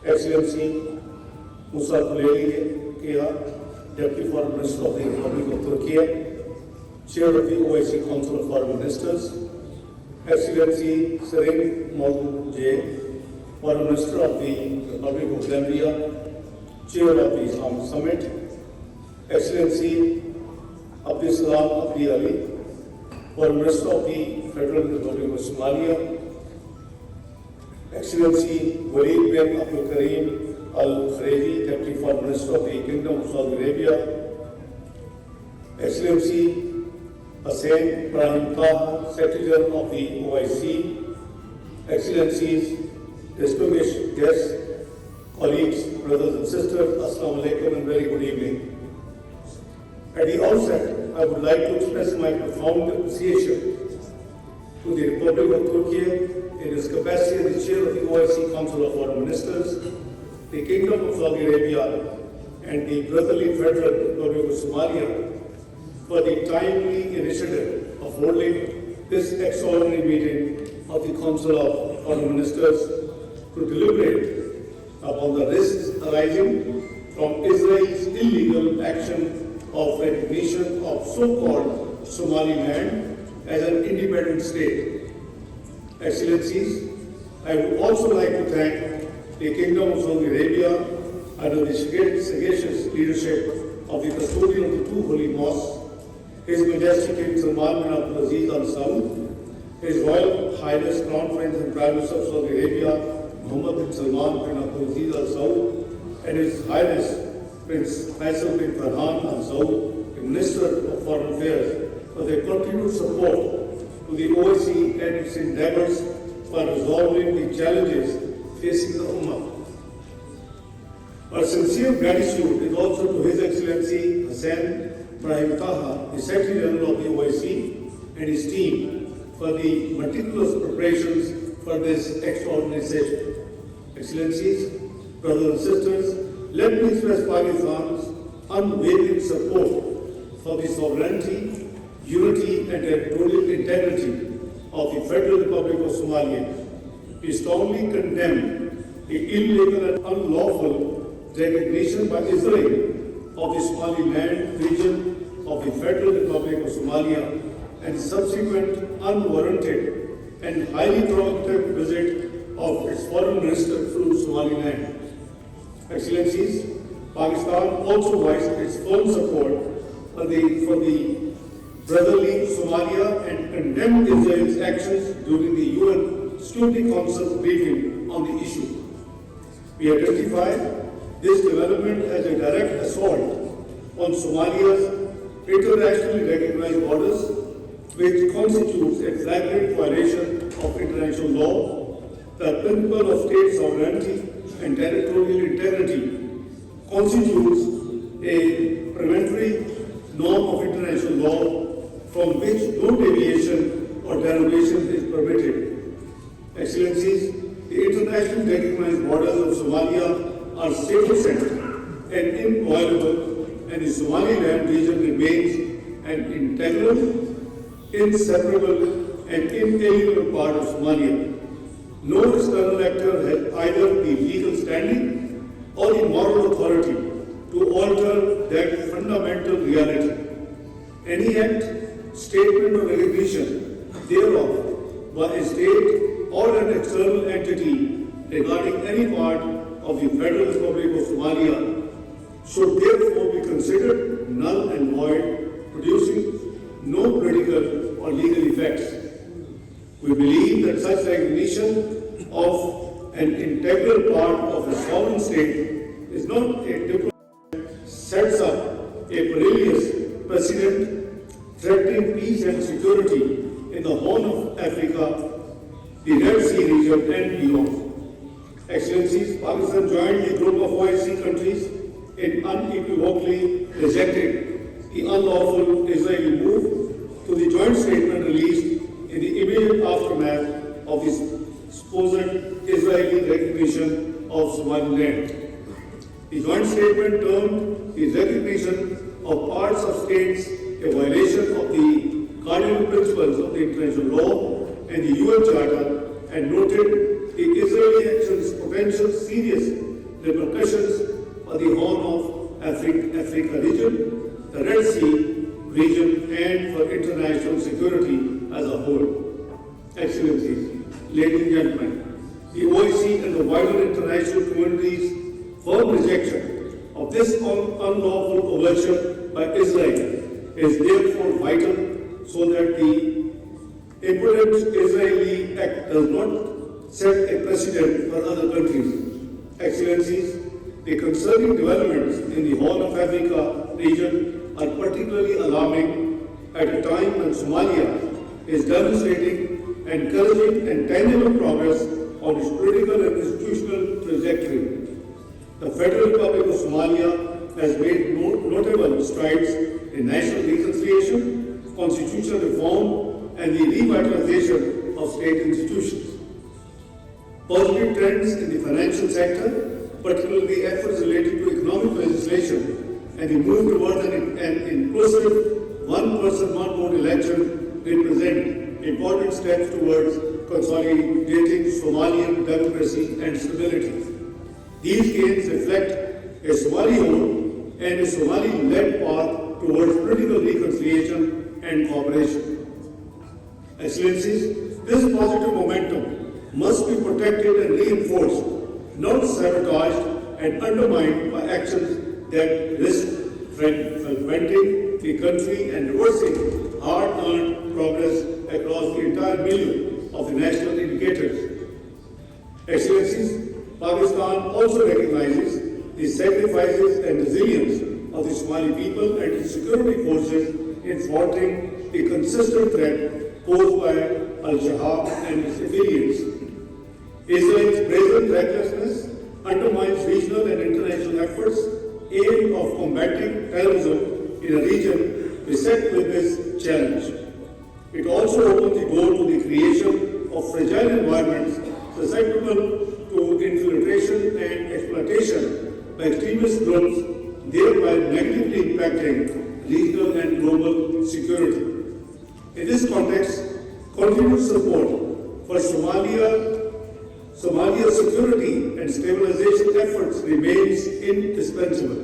Excellency Musa Kuleli, Deputy Foreign Minister of the Republic of Turkey, Chair of the OIC Council of Foreign Ministers, Excellency Sering Modu J, Foreign Minister of the Republic of Gambia, Chair of the Islamic Summit, Excellency Abdul Salam Abdi Ali, Foreign Minister of the Federal Republic of Somalia, Excellency Walid bin Abdul Karim Al Kharedi, Deputy Foreign Minister of the Kingdom of Saudi Arabia, Excellency Hussein Ibrahim Taha, Secretary General of the OIC, Excellencies, distinguished guests, colleagues, brothers and sisters, Assalamu alaikum and very good evening. At the outset, I would like to express my profound appreciation to the Republic of Turkey in its capacity as the Chair of the OIC Council of Foreign Ministers, the Kingdom of Saudi Arabia, and the Brotherly Federal Republic of Somalia for the timely initiative of holding this extraordinary meeting of the Council of Foreign Ministers to deliberate upon the risks arising from Israel's illegal action of recognition of so-called Somaliland as an independent state. Excellencies, I would also like to thank the Kingdom of Saudi Arabia under the sagacious leadership of the custodian of the two holy mosques, His Majesty King Salman bin Abdul Aziz Al Saud, His Royal Highness Crown Prince and Prime Minister of Saudi Arabia, Mohammed bin Salman bin Abdul Aziz Al Saud, and His Highness Prince Faisal bin Farhan Al Saud, the Minister of Foreign Affairs, for their continued support to the OIC and its endeavors for resolving the challenges facing the Ummah. Our sincere gratitude is also to His Excellency Hussein Ibrahim Taha, the Secretary General of the OIC, and his team for the meticulous preparations for this extraordinary session. Excellencies, brothers and sisters, let me express Pakistan's unwavering support for the sovereignty, unity and territorial integrity of the Federal Republic of Somalia. We strongly condemn the illegal and unlawful recognition by Israel of the Somaliland region of the Federal Republic of Somalia and subsequent unwarranted and highly provocative visit of its foreign minister to Somaliland. Excellencies, Pakistan also voiced its full support for the brotherly Somalia and condemned Israel's actions during the UN Security Council briefing on the issue. We identified this development as a direct assault on Somalia's internationally recognized borders, which constitutes a flagrant violation of international law, the principle of state sovereignty and territorial integrity, constitutes a premonitory norm of international law from which no deviation or derogation is permitted. Excellencies, the internationally recognized borders of Somalia are sacrosanct and inviolable, and the Somaliland region remains an integral, inseparable, and inalienable part of Somalia. No external actor has either the legal standing or the moral authority to alter that fundamental reality. Any act, statement, or recognition thereof by a state or an external entity regarding any part of the Federal Republic of Somalia should therefore be considered null and void, producing no political or legal effects. We believe that such recognition of an integral part of a sovereign state is not a diplomatic, sets up a perilous precedent threatening peace and security in the Horn of Africa, the Red Sea region and beyond. Excellencies, Pakistan joined the group of OIC countries in unequivocally rejecting the unlawful Israeli move to the joint statement released in the immediate aftermath of the supposed Israeli recognition of Somaliland. The joint statement termed the recognition of parts of states a violation of the cardinal principles of the international law and the UN Charter, and noted the Israeli action's potential serious repercussions for the Horn of Africa region, the Red Sea region, and for international security as a whole. Excellencies, ladies and gentlemen, the OIC and the wider international community's firm rejection of this unlawful overture by Israel is therefore vital so that the impotent Israeli act does not set a precedent for other countries. Excellencies, the concerning developments in the Horn of Africa region are particularly alarming at a time when Somalia is demonstrating encouraging and tangible progress on its political and institutional trajectory. The Federal Republic of Somalia has made notable strides in national reconciliation, constitutional reform, and the revitalization of state institutions. Positive trends in the financial sector, particularly efforts related to economic legislation and the move towards an inclusive one-person, one-vote election, represent important steps towards consolidating Somalian democracy and stability. These gains reflect a Somali-owned and a Somali-led path towards political reconciliation and cooperation. Excellencies, this positive momentum must be protected and reinforced, not sabotaged and undermined by actions that risk fragmenting the country and reversing hard-earned progress across the entire milieu of the national indicators. Excellencies, Pakistan also recognizes the sacrifices and resilience of the Somali people and its security forces in thwarting the consistent threat posed by Al-Shabaab and its affiliates. Israel's brazen recklessness undermines regional and international efforts aimed of combating terrorism in a region beset with this challenge. It also opens the door to the creation of fragile environments susceptible to infiltration and exploitation by extremist groups, thereby negatively impacting regional and global security. In this context, continued support for Somalia's security and stabilization efforts remains indispensable.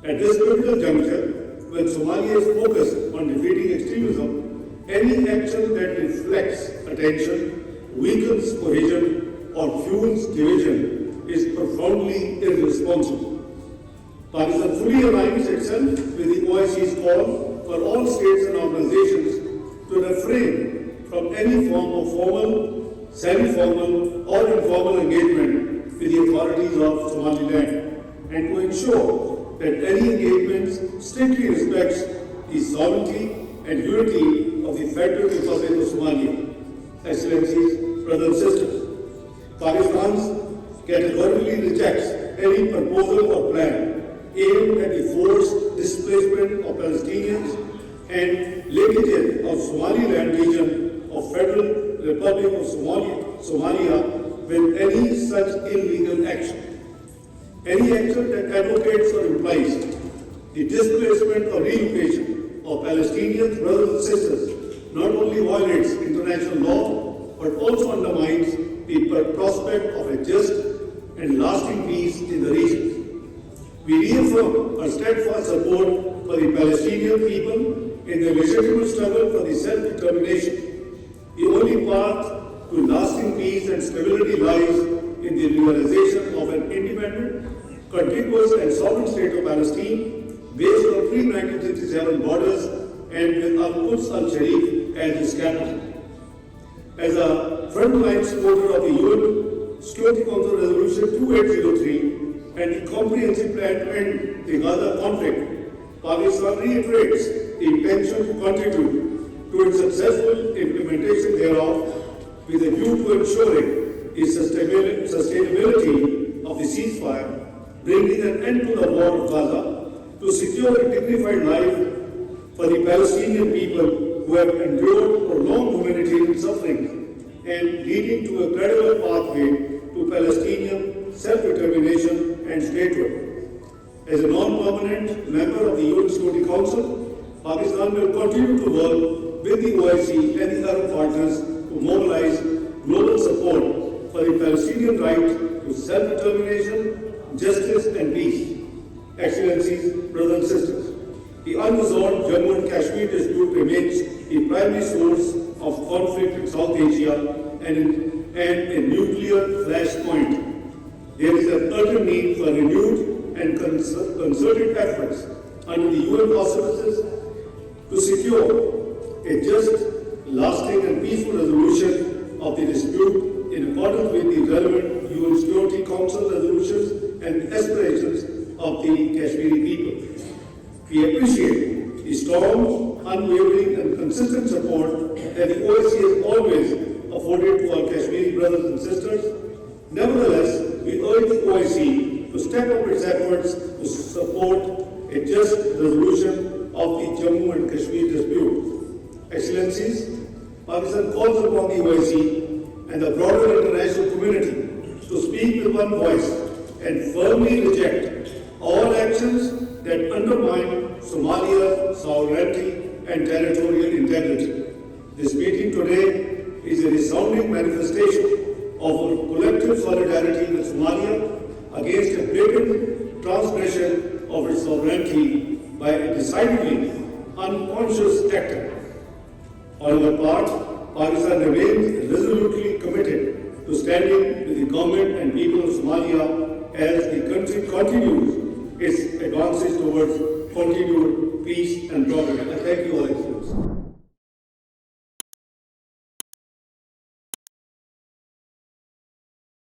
At this pivotal juncture, when Somalia is focused on defeating extremism, any action that deflects attention, weakens cohesion, or fuels division is profoundly irresponsible. Pakistan fully aligns itself with the OIC's call for all states and organizations to refrain from any form of formal, semi-formal, or informal engagement with the authorities of Somaliland, and to ensure that any engagement strictly respects the sovereignty and unity of the Federal Republic of Somalia. Excellencies, brothers and sisters, Pakistan categorically rejects any proposal or plan aimed at the forced displacement of Palestinians and linkage of Somaliland region of Federal Republic of Somalia with any such illegal action. Any action that advocates or implies the displacement or relocation of Palestinian brothers and sisters not only violates international law but also undermines the prospect of a just and lasting peace in the region. We reaffirm our steadfast support for the Palestinian people in their legitimate struggle for the self-determination. The only path to lasting peace and stability lies in the realization of an independent, contiguous and sovereign state of Palestine based on pre-1967 borders and with Al-Quds al-Sharif as its capital. As a frontline supporter of the UN Security Council Resolution 2803 and the comprehensive plan to end the Gaza conflict, Pakistan reiterates the intention to contribute to its successful implementation thereof with a view to ensuring the sustainability of the ceasefire, bringing an end to the war of Gaza, to secure a dignified life for the Palestinian people who have endured prolonged humanitarian suffering and leading to a credible pathway to Palestinian self-determination and statehood. As a non-permanent member of the UN Security Council, Pakistan will continue to work with the OIC and the Arab partners to mobilize global support for the Palestinian right to self-determination, justice and peace. Excellencies, brothers and sisters, the unresolved Jammu and Kashmir dispute remains a primary source of conflict in South Asia and a nuclear flashpoint. There is an urgent need for renewed and concerted efforts under the UN auspices to secure a just, lasting and peaceful resolution of the dispute in accordance with the relevant UN Security Council resolutions and aspirations of the Kashmiri people. We appreciate the strong, unwavering and consistent support that the OIC has always afforded to our Kashmiri brothers and sisters. Nevertheless, we urge the OIC to step up its efforts to support a just resolution of the Jammu and Kashmir dispute. Excellencies, Pakistan calls upon the OIC and the broader international community to speak with one voice and firmly reject all actions that undermine Somalia's sovereignty and territorial integrity. This meeting today is a resounding manifestation of our collective solidarity with Somalia against a blatant transgression of its sovereignty by a decidedly unconscious actor. On our part, Pakistan remains resolutely committed to standing with the government and people of Somalia as the country continues its advances towards continued peace and progress. I thank you all, Excellencies.